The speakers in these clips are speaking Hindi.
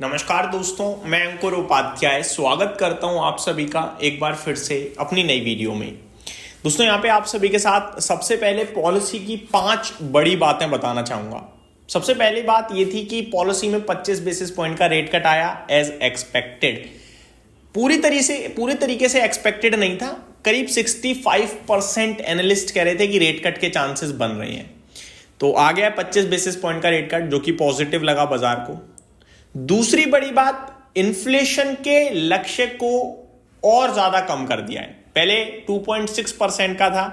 नमस्कार दोस्तों, मैं अंकुर उपाध्याय स्वागत करता हूं आप सभी का एक बार फिर से अपनी नई वीडियो में। दोस्तों यहाँ पे आप सभी के साथ सबसे पहले पॉलिसी की 5 बड़ी बातें बताना चाहूंगा। सबसे पहली बात ये थी कि पॉलिसी में 25 बेसिस पॉइंट का रेट कट आया एज एक्सपेक्टेड। पूरी तरीके से एक्सपेक्टेड नहीं था। करीब 65% एनालिस्ट कह रहे थे कि रेट कट के चांसेस बन रहे हैं, तो आ गया 25 बेसिस पॉइंट का रेट कट, जो कि पॉजिटिव लगा बाजार को। दूसरी बड़ी बात, इन्फ्लेशन के लक्ष्य को और ज्यादा कम कर दिया है। पहले 2.6% का था,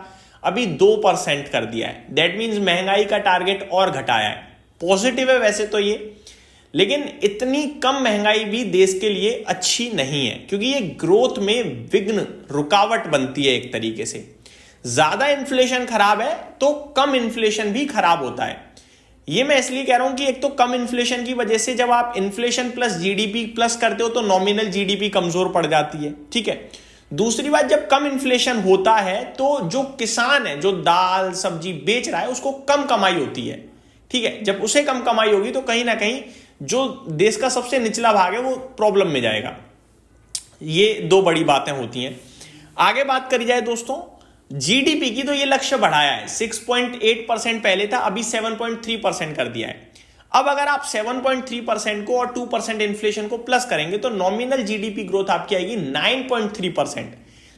अभी 2% कर दिया है। दैट मींस महंगाई का टारगेट और घटाया है। पॉजिटिव है वैसे तो ये, लेकिन इतनी कम महंगाई भी देश के लिए अच्छी नहीं है, क्योंकि ये ग्रोथ में विघ्न, रुकावट बनती है एक तरीके से। ज्यादा इन्फ्लेशन खराब है तो कम इन्फ्लेशन भी खराब होता है। ये मैं इसलिए कह रहा हूं कि एक तो कम इन्फ्लेशन की वजह से जब आप इन्फ्लेशन प्लस जीडीपी प्लस करते हो तो नॉमिनल जीडीपी कमजोर पड़ जाती है, ठीक है। दूसरी बात, जब कम इन्फ्लेशन होता है तो जो किसान है, जो दाल सब्जी बेच रहा है, उसको कम कमाई होती है, ठीक है। जब उसे कम कमाई होगी तो कहीं ना कहीं जो देश का सबसे निचला भाग है वो प्रॉब्लम में जाएगा। ये 2 बड़ी बातें होती हैं। आगे बात करी जाए दोस्तों जीडीपी की, तो ये लक्ष्य बढ़ाया है। 6.8% पहले था, अभी 7.3% कर दिया है। अब अगर आप 7.3% को और 2% इन्फ्लेशन को प्लस करेंगे तो नॉमिनल जीडीपी ग्रोथ आपकी आएगी 9.3%,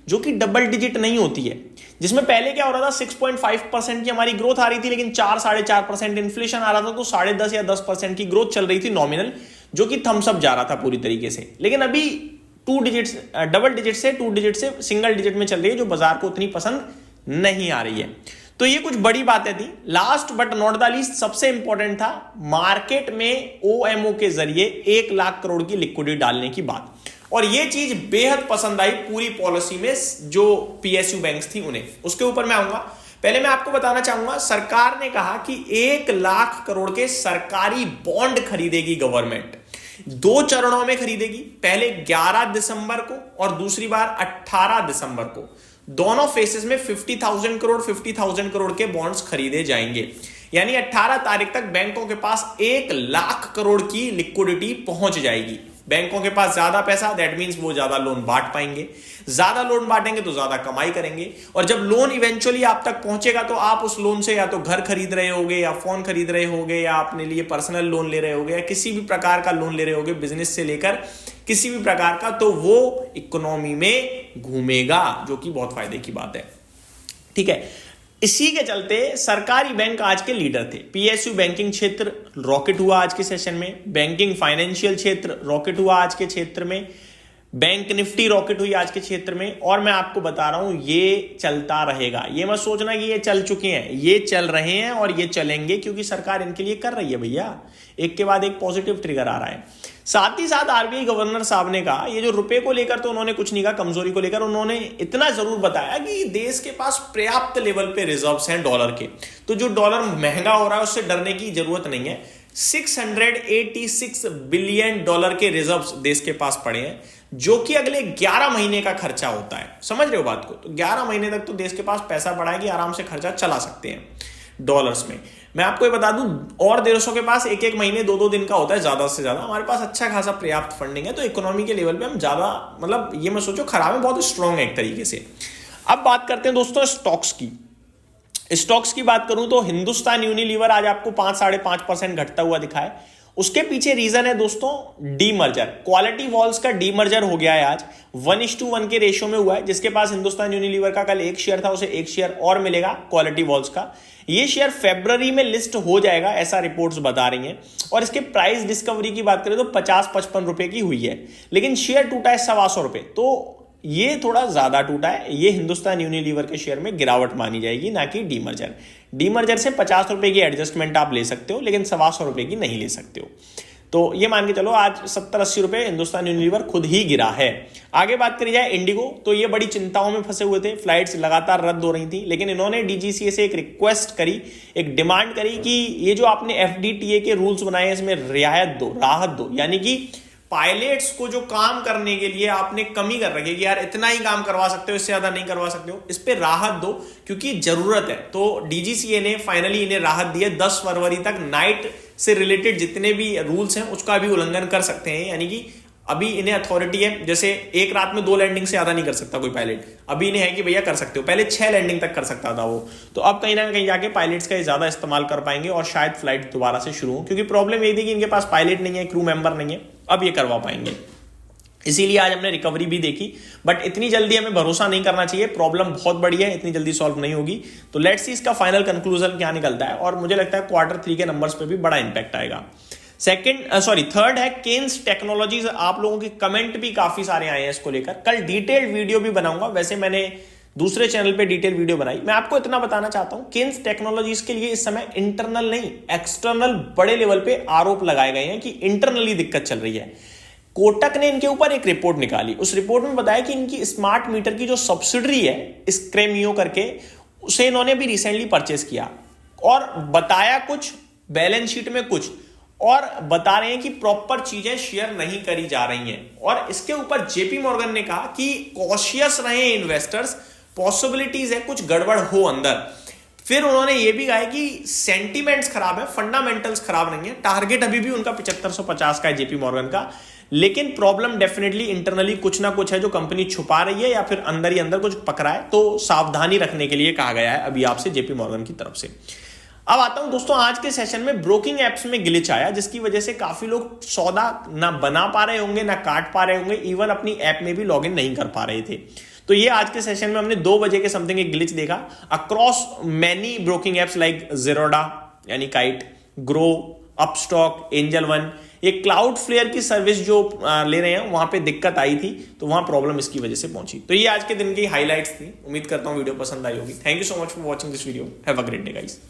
जो कि डबल डिजिट नहीं होती है। जिसमें पहले क्या हो रहा था, 6.5% की हमारी ग्रोथ आ रही थी, लेकिन 4-4.5% इन्फ्लेशन आ रहा था, तो 10.5 या 10% की ग्रोथ चल रही थी नॉमिनल, जो कि थम्सअप जा रहा था पूरी तरीके से। लेकिन अभी डबल डिजिट से 2 डिजिट से सिंगल डिजिट में चल रही है, जो बाजार को उतनी पसंद नहीं आ रही है। तो ये कुछ बड़ी बातें थी। Last but not the least, सबसे इंपॉर्टेंट था मार्केट में ओएमओ के जरिए 1 लाख करोड़ की लिक्विडिटी डालने की बात, और ये चीज बेहद पसंद आई पूरी पॉलिसी में जो पीएसयू बैंक्स थी उन्हें। उसके ऊपर मैं आऊंगा। पहले मैं आपको बताना चाहूंगा, सरकार ने कहा कि 1 लाख करोड़ के सरकारी बॉन्ड खरीदेगी गवर्नमेंट। 2 चरणों में खरीदेगी, पहले 11 दिसंबर को और दूसरी बार 18 दिसंबर को। दोनों फेसेस में 50,000 करोड़ के बॉन्ड्स खरीदे जाएंगे। यानी 18 तारीख तक बैंकों के पास 1 लाख करोड़ की लिक्विडिटी पहुंच जाएगी। बैंकों के पास ज्यादा पैसा, दैट मींस वो ज्यादा लोन बांट पाएंगे। ज्यादा लोन बांटेंगे तो ज्यादा कमाई करेंगे, और जब लोन इवेंचुअली आप तक पहुंचेगा तो आप उस लोन से या तो घर खरीद रहे होगे, या फोन खरीद रहे होगे, या अपने लिए पर्सनल लोन ले रहे होगे, या किसी भी प्रकार का लोन ले रहे होगे, बिजनेस से लेकर किसी भी प्रकार का, तो वो इकोनॉमी में घूमेगा, जो कि बहुत फायदे की बात है, ठीक है। इसी के चलते सरकारी बैंक आज के लीडर थे। पीएसयू बैंकिंग क्षेत्र रॉकेट हुआ आज के सेशन में, बैंकिंग फाइनेंशियल क्षेत्र रॉकेट हुआ आज के क्षेत्र में, बैंक निफ्टी रॉकेट हुई आज के क्षेत्र में। और मैं आपको बता रहा हूं ये चलता रहेगा। ये मत सोचना कि ये चल चुके हैं, ये चल रहे हैं और ये चलेंगे, क्योंकि सरकार इनके लिए कर रही है भैया। एक के बाद एक पॉजिटिव ट्रिगर आ रहा है। साथ ही साथ आरबीआई गवर्नर साहब ने कहा, ये जो रुपए को लेकर तो उन्होंने कुछ नहीं कहा, कमजोरी को लेकर उन्होंने इतना जरूर बताया कि देश के पास पर्याप्त लेवल पे रिजर्व्स हैं डॉलर के, तो जो डॉलर महंगा हो रहा है उससे डरने की जरूरत नहीं है। 686 बिलियन डॉलर के रिजर्व्स देश के पास पड़े हैं, जो कि अगले 11 महीने का खर्चा होता है। समझ रहे हो बात को? तो 11 महीने तक तो देश के पास पैसा पड़ा है कि आराम से खर्चा चला सकते हैं डॉलर्स में। मैं आपको ये बता दूं, और देशों के पास 1-1 महीने 2-2 दिन का होता है ज्यादा से ज्यादा। हमारे पास अच्छा खासा पर्याप्त फंडिंग है, तो इकोनॉमी के लेवल पे हम ज्यादा, मतलब ये मैं सोचो खराब है, बहुत स्ट्रांग है एक तरीके से। अब बात करते हैं दोस्तों स्टॉक्स की। स्टॉक्स की बात करूं तो हिंदुस्तान यूनिलीवर आज आपको 5-5.5% घटता हुआ दिखा है। उसके पीछे रीजन है दोस्तों डीमर्जर। क्वालिटी वॉल्स का डीमर्जर हो गया है आज, 1:1 के रेशियो में हुआ है। जिसके पास हिंदुस्तान यूनिलीवर का कल 1 शेयर था, उसे 1 शेयर और मिलेगा क्वालिटी वॉल्स का। ये शेयर फरवरी में लिस्ट हो जाएगा, ऐसा रिपोर्ट्स बता रही हैं। और इसके प्राइस डिस्कवरी की बात करें तो 50-55 रुपए की हुई है, लेकिन शेयर टूटा है 125 रुपए, तो ये थोड़ा ज्यादा टूटा है। ये हिंदुस्तान यूनिलीवर के शेयर में गिरावट मानी जाएगी, ना कि डीमर्जर। डीमर्जर से 50 रुपए की एडजस्टमेंट आप ले सकते हो, लेकिन 125 रुपए की नहीं ले सकते हो। तो ये मान के चलो आज 70-80 रुपए हिंदुस्तान यूनिलीवर खुद ही गिरा है। आगे बात करी जाए इंडिगो, तो ये बड़ी चिंताओं में फंसे हुए थे। फ्लाइट्स लगातार रद्द हो रही थी, लेकिन इन्होंने डीजीसीए से एक रिक्वेस्ट करी, एक डिमांड करी कि ये जो आपने एफडीटीए के रूल्स बनाए हैं इसमें रियायत दो, राहत दो। यानी कि पायलट्स को जो काम करने के लिए आपने कमी कर रखी है कि यार इतना ही काम करवा सकते हो, इससे ज्यादा नहीं करवा सकते हो, इस पे राहत दो क्योंकि जरूरत है। तो डीजीसीए ने फाइनली इन्हें राहत दी है। 10 फरवरी तक नाइट से रिलेटेड जितने भी रूल्स हैं उसका भी उल्लंघन कर सकते हैं। यानी कि अभी इन्हें अथॉरिटी है, जैसे एक रात में 2 लैंडिंग से ज्यादा नहीं कर सकता कोई पायलट, अभी इन्हें है कि भैया कर सकते हो, पहले 6 लैंडिंग तक कर सकता था वो। तो अब कहीं ना कहीं जाके पायलट्स का ज्यादा इस्तेमाल कर पाएंगे और शायद फ्लाइट दोबारा से शुरू हो, क्योंकि प्रॉब्लम ये थी कि इनके पास पायलट नहीं है, क्रू मेंबर नहीं है, अब ये करवा पाएंगे। इसीलिए आज हमने रिकवरी भी देखी, बट इतनी जल्दी हमें भरोसा नहीं करना चाहिए, प्रॉब्लम बहुत बड़ी है, इतनी जल्दी सॉल्व नहीं होगी। तो लेट्स सी इसका फाइनल कंक्लूजन क्या निकलता है, और मुझे लगता है Q3 के नंबर्स पे भी बड़ा इंपैक्ट आएगा। थर्ड है केन्स टेक्नोलॉजीज। आप लोगों के कमेंट भी काफी सारे आए हैं इसको लेकर, कल डिटेल्ड वीडियो भी बनाऊंगा, वैसे मैंने दूसरे चैनल पे डिटेल वीडियो बनाई। मैं आपको इतना बताना चाहता हूं, केन्स टेक्नोलॉजीज के लिए इस समय इंटरनल नहीं एक्सटर्नल बड़े लेवल पे आरोप लगाए गए हैं कि इंटरनली दिक्कत चल रही है। कोटक ने इनके ऊपर एक रिपोर्ट निकाली, उस रिपोर्ट में बताया कि इनकी स्मार्ट मीटर की जो सब्सिडरी है स्क्रेमियो करके, उसे इन्होंने भी रिसेंटली परचेस किया, और बताया कुछ बैलेंस शीट में कुछ, और बता रहे हैं कि प्रॉपर चीजें शेयर नहीं करी जा रही हैं। और इसके ऊपर जेपी मॉर्गन ने कहा कि कॉशियस रहे इन्वेस्टर्स, पॉसिबिलिटीज है कुछ गड़बड़ हो अंदर। फिर उन्होंने ये भी कहा कि सेंटीमेंट्स खराब है, फंडामेंटल्स खराब नहीं है, टारगेट अभी भी उनका 7550 का है जेपी मॉर्गन का, लेकिन प्रॉब्लम डेफिनेटली इंटरनली कुछ ना कुछ है जो कंपनी छुपा रही है, या फिर अंदर ही अंदर कुछ पकड़ा है। तो सावधानी रखने के लिए कहा गया है अभी आपसे जेपी मॉर्गन की तरफ से। अब आता हूं दोस्तों, आज के सेशन में ब्रोकिंग एप्स में ग्लिच आया, जिसकी वजह से काफी लोग सौदा ना बना पा रहे होंगे, ना काट पा रहे होंगे, इवन अपनी ऐप में भी लॉगिन नहीं कर पा रहे थे। तो ये आज के सेशन में हमने 2 बजे के समथिंग एक ग्लिच देखा across many broking apps like Zerodha यानी Kite, Groww, Upstox, Angel One. ये क्लाउड फ्लेयर की सर्विस जो ले रहे हैं वहां पे दिक्कत आई थी, तो वहां प्रॉब्लम इसकी वजह से पहुंची। तो ये आज के दिन की हाईलाइट्स थी, उम्मीद करता हूं वीडियो पसंद आई होगी। Thank you so much for watching this video, have a great day guys.